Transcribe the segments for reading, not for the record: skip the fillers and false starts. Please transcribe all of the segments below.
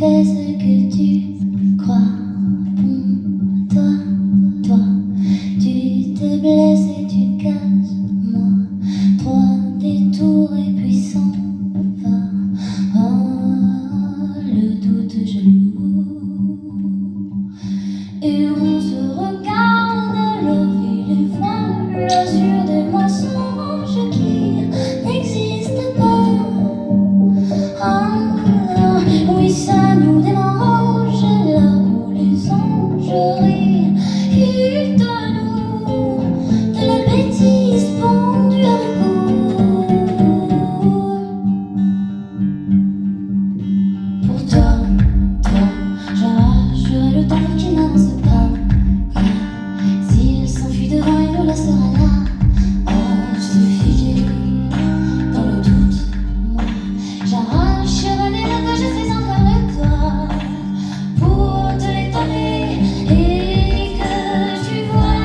fais ce que tu crois bon, toi, tu te blesses et tu te casses, moi, trois détours et puis s'en va. Oh, le doute jaloux, et on se regarde, lever les voiles sur des mensonges qui n'existent pas. Ah, oui, ça nous démange là où les anges rient de nous, de la bêtise pendue à bout. Pour toi, j'arracherai le temps qui n'avance pas. S'il s'enfuit devant, il nous laissera là. Oh, se figer dans le doute, moi, j'arracherai les mots que je suis encore de toi pour te les donner et que tu vois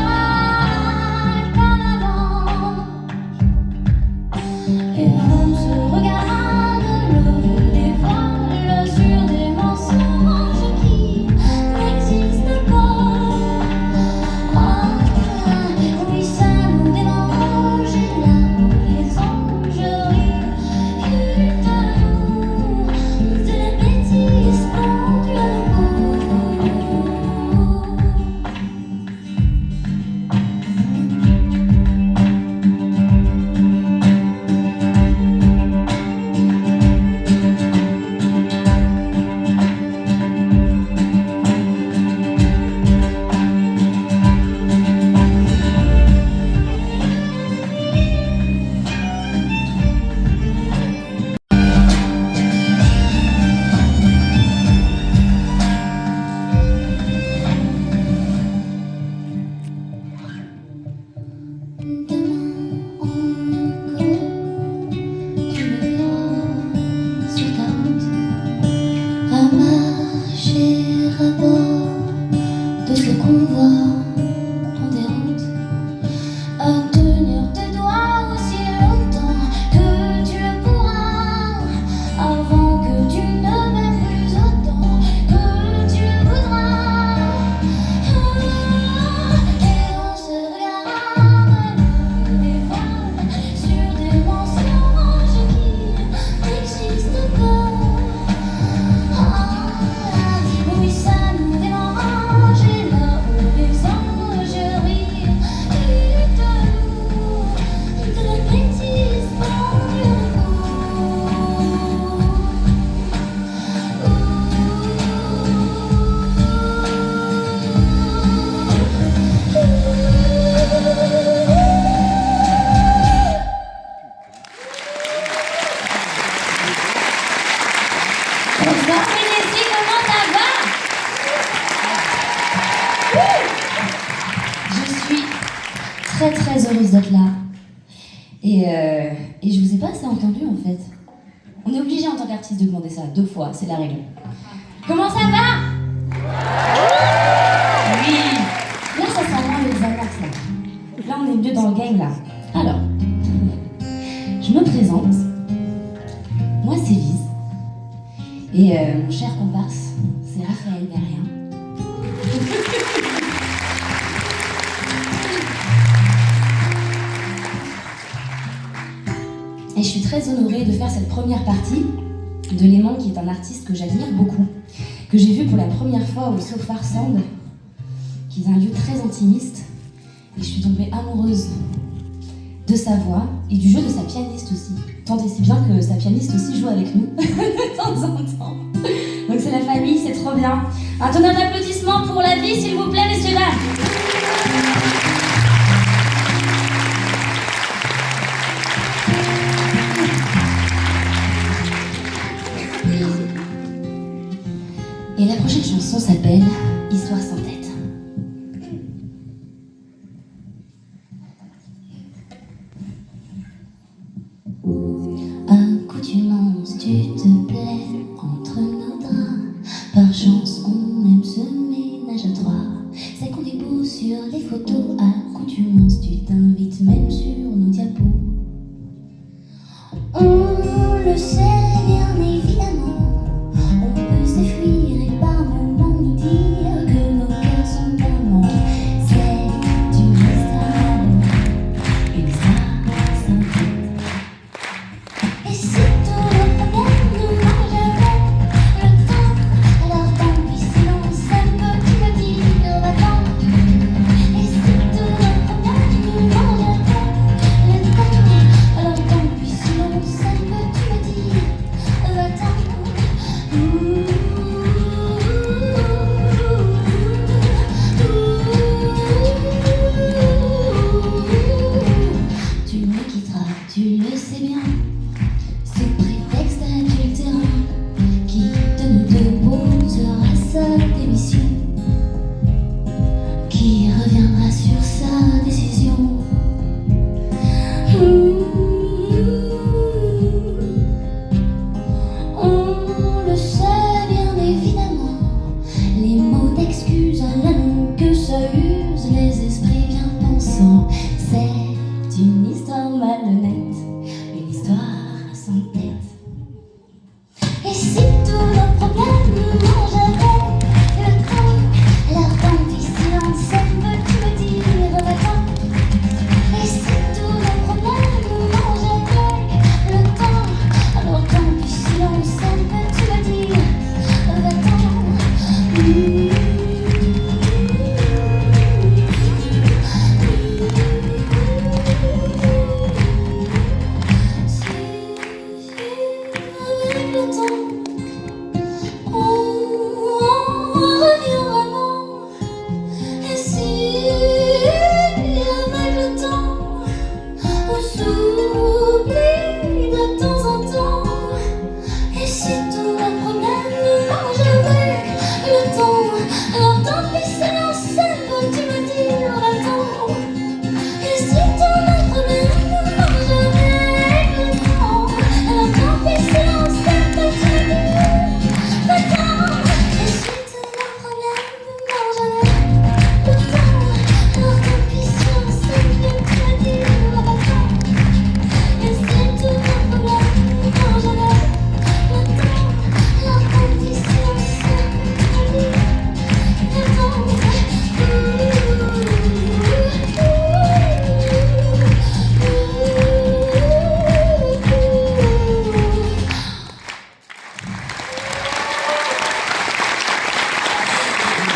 comme avant. Et on se regarde, lever les voiles sur des mensonges qui n'existent pas. Ah, oui, ça nous démange là où les anges rient de nous, de la bêtise pendue à bout. Bonsoir Vénétie, comment ça va? Je suis très très heureuse d'être là. Et je vous ai pas assez entendu en fait. On est obligé en tant qu'artiste de demander ça 2 fois, c'est la règle. Comment ça va? Oui. Là ça sent moins le Xanax là. Là on est mieux dans le game là. Alors, je me présente. Moi c'est Lise. Et mon cher comparse, c'est Raphaël Berrien. Et je suis très honorée de faire cette première partie de Léman, qui est un artiste que j'admire beaucoup, que j'ai vu pour la première fois au So Far Sound, qui est un lieu très intimiste. Et je suis tombée amoureuse de sa voix et du jeu de sa pianiste aussi. Tant et si bien que sa pianiste aussi joue avec nous de temps en temps. Donc c'est la famille, c'est trop bien. Un tonnerre d'applaudissements pour la vie, s'il vous plaît, messieurs, dames. Et la prochaine chanson s'appelle Histoire sans tête. Accoutumance, tu te plais entre nos draps. Par chance, on aime ce ménage à 3. C'est qu'on est beau sur les photos. Accoutumance, tu t'invites même sur nos diapos. On le sait bien évidemment, on peut s'enfuir.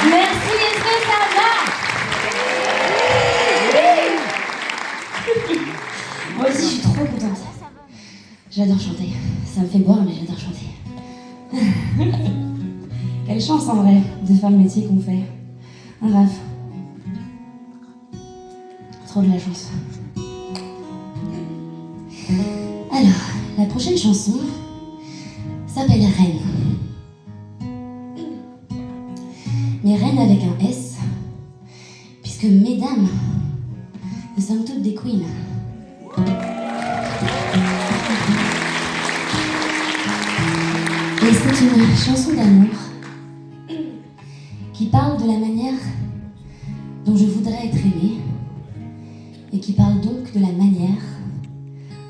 Merci, est-ce que ça va? Moi aussi, je suis trop contente. J'adore chanter. Ça me fait boire, mais j'adore chanter. Quelle chance en vrai de faire le métier qu'on fait. Un rêve. Trop de la chance. Alors, la prochaine chanson s'appelle Reine. Mais Reine avec un S, puisque mesdames, nous sommes toutes des queens. Et c'est une chanson d'amour qui parle de la manière dont je voudrais être aimée et qui parle donc de la manière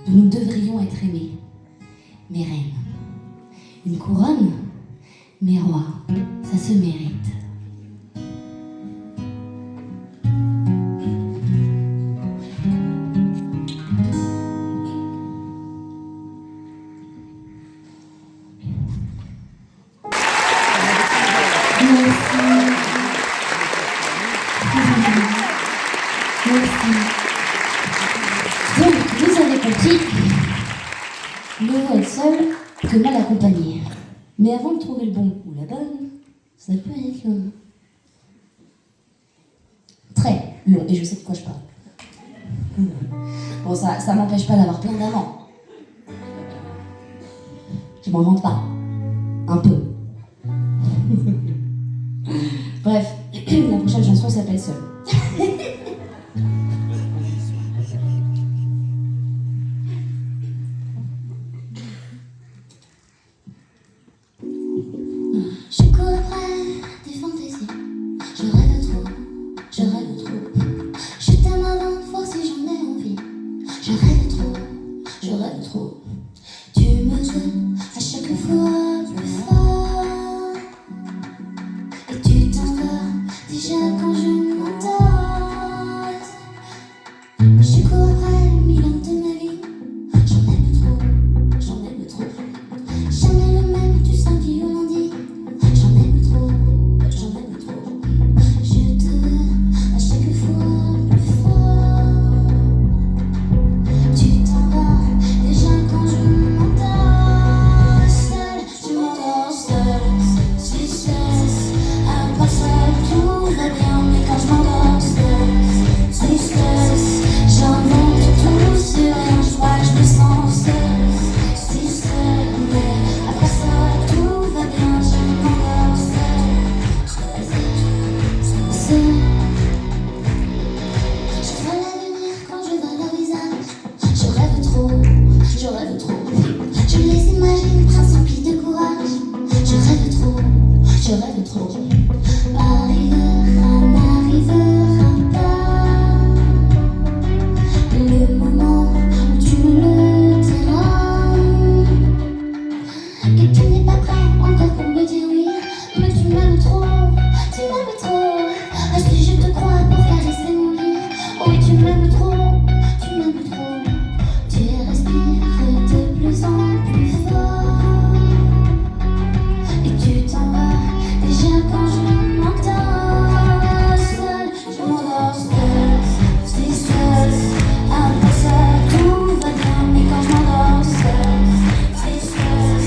dont nous devrions être aimés. Mes reines. Une couronne, mes rois, ça se mérite. Donc, vous avez compris, mieux vaut être seul que mal accompagné. Mais avant de trouver le bon ou la bonne, ça peut être long. Très long, et je sais de quoi je parle. Bon, ça m'empêche pas d'avoir plein d'amants. Je m'en vante pas. Un peu. Bref, la prochaine chanson s'appelle Seul. Je cours après des fantaisies, je rêve trop, je t'aime avant de voir si j'en ai envie. Je rêve trop, tu me veux à chaque fois plus fort. Et tu t'en vas déjà quand je m'endors. Je cours après le milieu de ma vie, j'en aime trop. Jamais le même du samedi au lundi. J'en aime trop. Je te veux à chaque fois plus fort. Tu t'en vas déjà quand je m'endors. Je m'endors seule, si seule. À part ça, tout va bien, mais quand je m'endors seule, si seule. J'invente tout sur rien, je crois que je me sens seule. Si seule, mais à part ça, tout va bien, je m'endors seule. Je vois l'avenir quand je vois leur visage. Je rêve trop. Je les imagine princes emplis de courage. Je rêve trop. N'arrivera pas le moment où tu me le diras. Que tu n'es pas prêt encore pour me dire oui. Mais tu m'aimes trop. Est-ce que je te crois pour caresser mon lit? Oui, tu m'aimes trop. Tu respires de plus en plus fort. Et tu t'en vas déjà quand je m'endors seule. Je m'endors seule, si seule. À part ça, tout va bien, mais quand je m'endors seule, si seule.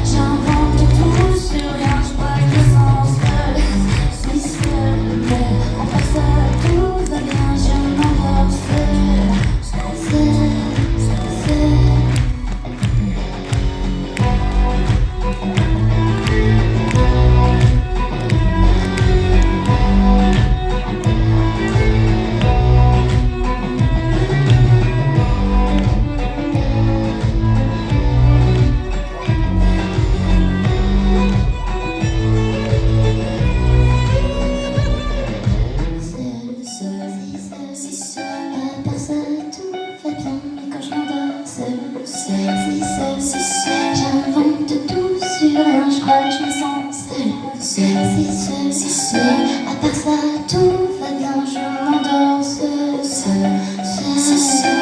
J'invente tout sur rien, je crois que je me sens seule, si seule. Mais à part ça, tout va bien, je m'endors seule. Si seule, à part ça, tout va bien, mais quand je m'endors seule, si seule, j'invente tout sur rien, je crois que je me sens seule, si seule, à part ça, tout va bien, je m'endors seule, si seule.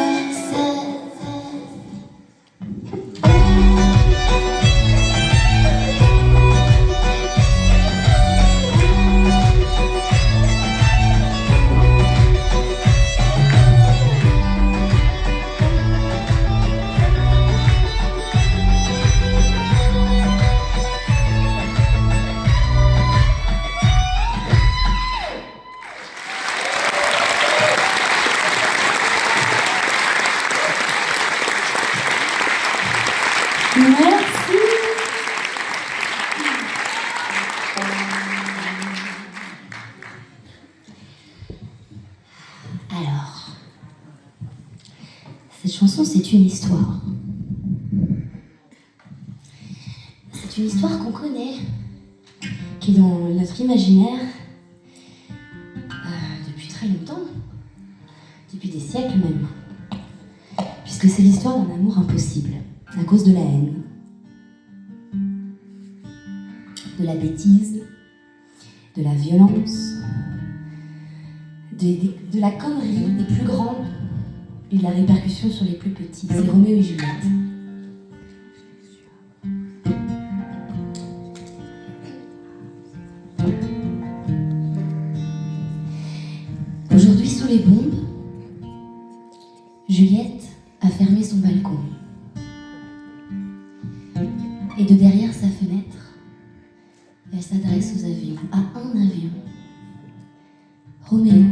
chanson, c'est une histoire. C'est une histoire qu'on connaît, qui est dans notre imaginaire depuis très longtemps, depuis des siècles même. Puisque c'est l'histoire d'un amour impossible, à cause de la haine, de la bêtise, de la violence, de la connerie des plus grands et de la répercussion sur les plus petits. C'est Roméo et Juliette. Aujourd'hui, sous les bombes, Juliette a fermé son balcon. Et de derrière sa fenêtre, elle s'adresse aux avions, à un avion. Roméo,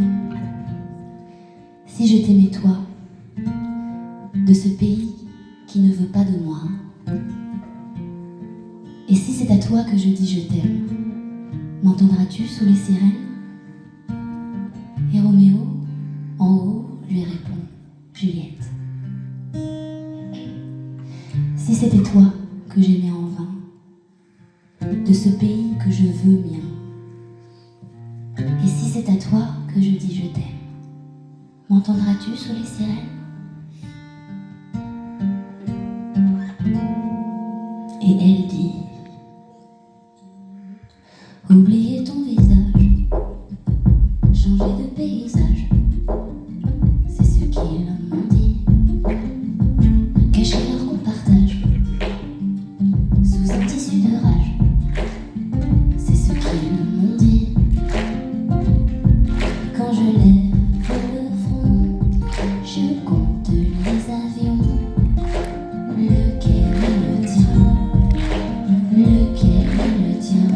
si je t'aimais toi, de ce pays qui ne veut pas de moi, et si c'est à toi que je dis je t'aime, m'entendras-tu sous les sirènes? Et Roméo, en haut, lui répond, Juliette. Si c'était toi que j'aimais en vain, de ce pays que je veux mien, et si c'est à toi que je dis je t'aime, m'entendras-tu sous les sirènes? Et elle dit, oubliez ton visage, changer de paysage, c'est ce qu'ils m'ont dit, cacher leur qu'on partage, sous un tissu de rage, c'est ce qu'ils m'ont dit. Quand je lève le front, je compte les avions, lequel est le tien, lequel est le tien.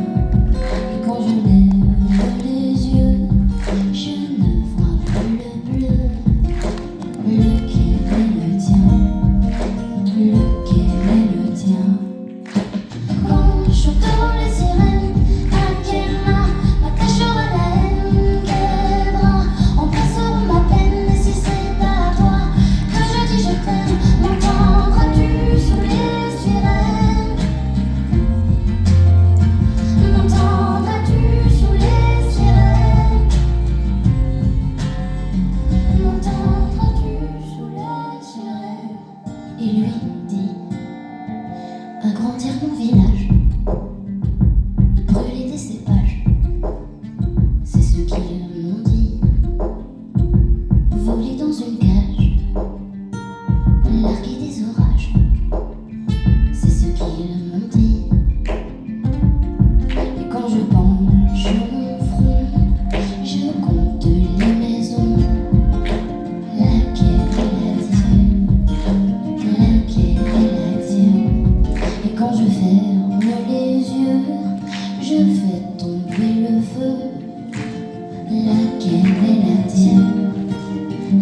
Et quand je lève les yeux, je ne vois plus le bleu, lequel est le tien, lequel est le tien. Quand j'entends les sirènes, à quelle main m'attachera la haine, quel bras embrassera ma peine, et si c'est à toi que je dis je t'aime, m'entendras-tu sous les sirènes? M'entendras-tu sous les sirènes? M'entendras-tu sous les sirènes? Et lui dit, agrandir mon village, brûler des cépages, c'est ce qu'ils m'ont dit. Voler dans une cage, larguer des orages, c'est ce qu'ils m'ont dit. Et quand je penche mon front, je compte les maisons, laquelle est la tienne, laquelle est la tienne. Et quand je ferme les yeux, je fais tomber le feu, laquelle est la tienne,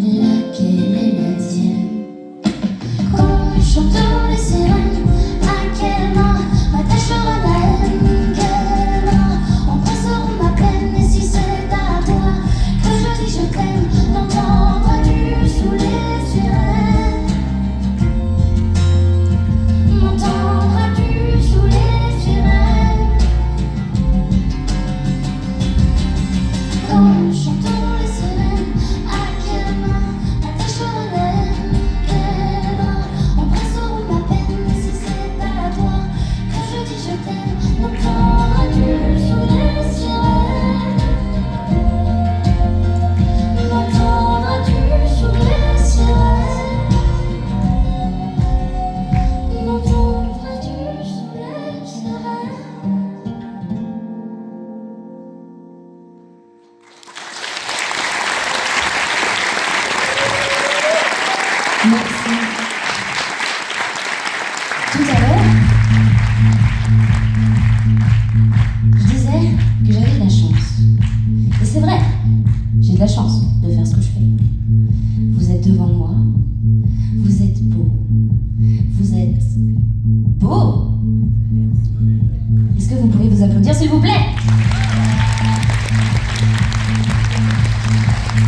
laquelle est la tienne. Quand j'entends les sirènes, à quelle main m'attachera la haine, quelle main embrassera ma peine, et si c'est à toi que je dis je t'aime, m'entendras-tu sous les sirènes? M'entendras-tu sous les sirènes? Quand j'entends les sirènes, à quelle main m'attachera la haine, quelle main embrassera ma peine, et si c'est à toi que je dis je t'aime, m'entendras-tu sous les sirènes? M'entendras-tu sous les sirènes? M'entendras-tu sous les sirènes? Merci. Tout à l'heure, je disais que j'avais de la chance. Et c'est vrai, j'ai de la chance de faire ce que je fais. Vous êtes devant moi, vous êtes beau, vous êtes beau. Est-ce que vous pouvez vous applaudir s'il vous plaît?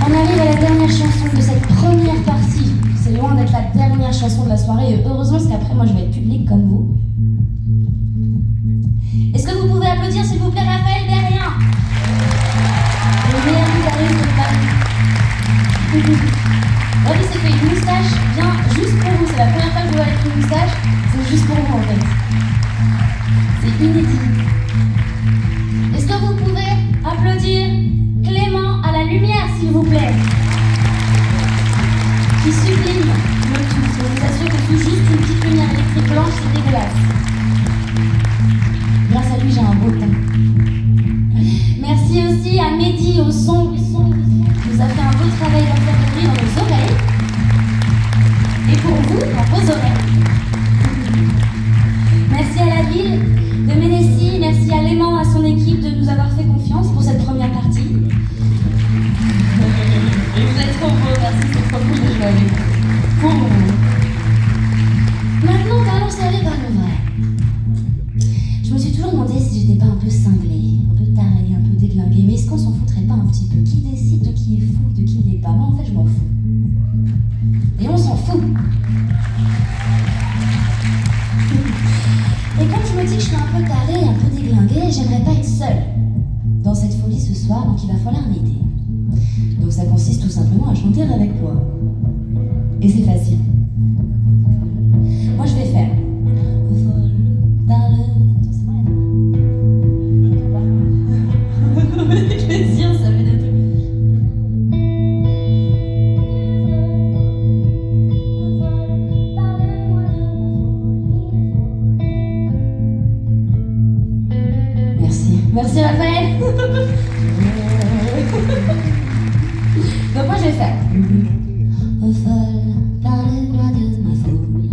On arrive à la dernière chanson de cette première partie. C'est loin d'être la dernière chanson de la soirée et heureusement parce qu'après moi je vais être public comme vous. Est-ce que vous pouvez applaudir s'il vous plaît Raphaël Berrien, le meilleur guitariste de Paris. Ouais, il s'est fait une moustache bien juste pour vous, c'est la première fois que je vois avec une moustache, c'est juste pour vous en fait. C'est inédit. Est-ce que vous pouvez applaudir Clément à la lumière s'il vous plaît, qui sublime le tout. Je vous assure que sous juste une petite lumière électrique blanche, c'est dégueulasse. Grâce à lui, j'ai un beau temps. Merci aussi à Mehdi au son, qui nous a fait un beau travail d'enfermerie dans nos oreilles. Et pour vous, dans vos oreilles. Merci à la ville de Ménécy, merci à Léman, à son équipe de nous avoir fait confiance pour cette première partie. Et vous êtes trop beaux, merci, c'est trop cool de jouer avec vous. Pour vous. Maintenant, allons aller vers le vrai. Je me suis toujours demandé si j'étais pas un peu cinglée, un peu tarée, un peu déglinguée, mais est-ce qu'on s'en foutrait pas un petit peu? Qui décide de qui est fou et de qui ne l'est pas? Moi, en fait, je m'en fous. Et on s'en fout. Et comme je me dis que je suis un peu tarée, un peu déglinguée, j'aimerais pas être seule dans cette folie ce soir, donc il va falloir m'aider. Donc ça consiste tout simplement à chanter avec moi. Et c'est facile. Moi je vais faire avec plaisir, ça fait des trucs. Merci Raphaël. Donc moi je vais faire folle, parle-moi de ma folie,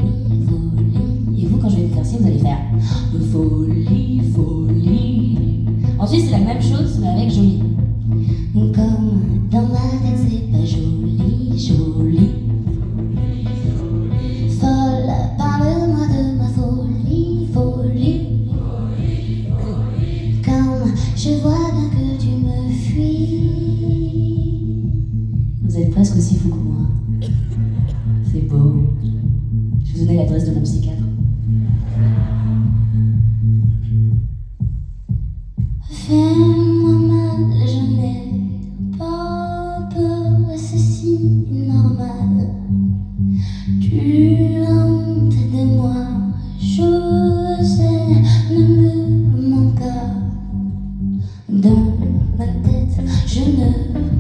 folie. Et vous quand je vais vous faire ci, vous allez faire folie, folie. Ensuite c'est la même chose mais avec joli. Comme dans ma tête c'est pas joli, joli. Folle, parle-moi de ma folie, folie. Je vois bien que tu me fuis. Vous êtes presque aussi fou que moi. C'est beau. Je vous donne l'adresse de mon psychiatre. Fais-moi mal, je n'ai pas peur, c'est si normal. Tu as honte de moi, je sais, ne me mens pas. Dans ma tête, je ne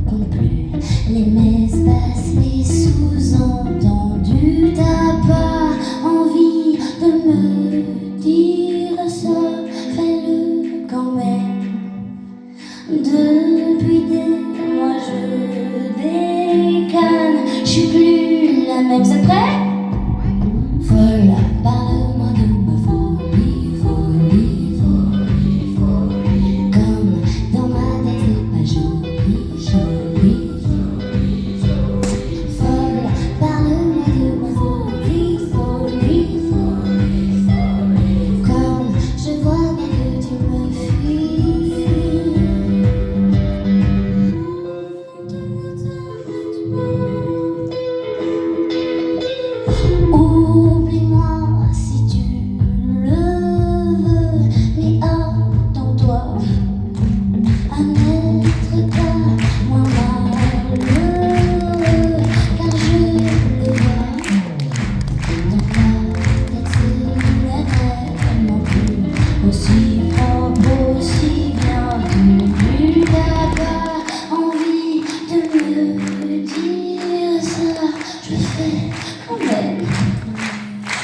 compte plus les espaces, les sous-entendus. T'as pas envie de me dire ça, fais-le quand même. Depuis des mois, je déconne, je suis plus la même. C'est prêt? Folle, parle-moi de ma folie, folie, folie, folie. Comme dans ma tête, c'est pas joli, joli, joli. Folle, parle-moi de ma folie, folie, folie, folie. Comme je vois bien que tu me fuis. Oublie-moi si tu le veux, mais attends-toi à n'être pas moins malheureux, car je le vois dans ta tête, ce n'est vraiment plus aussi propre, aussi bien tenu. T'as pas envie de me dire ça, je fais quand même.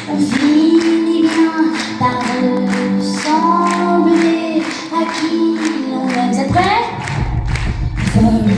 On finit bien par ressembler à qui l'on aime. Vous êtes prêts? Folle,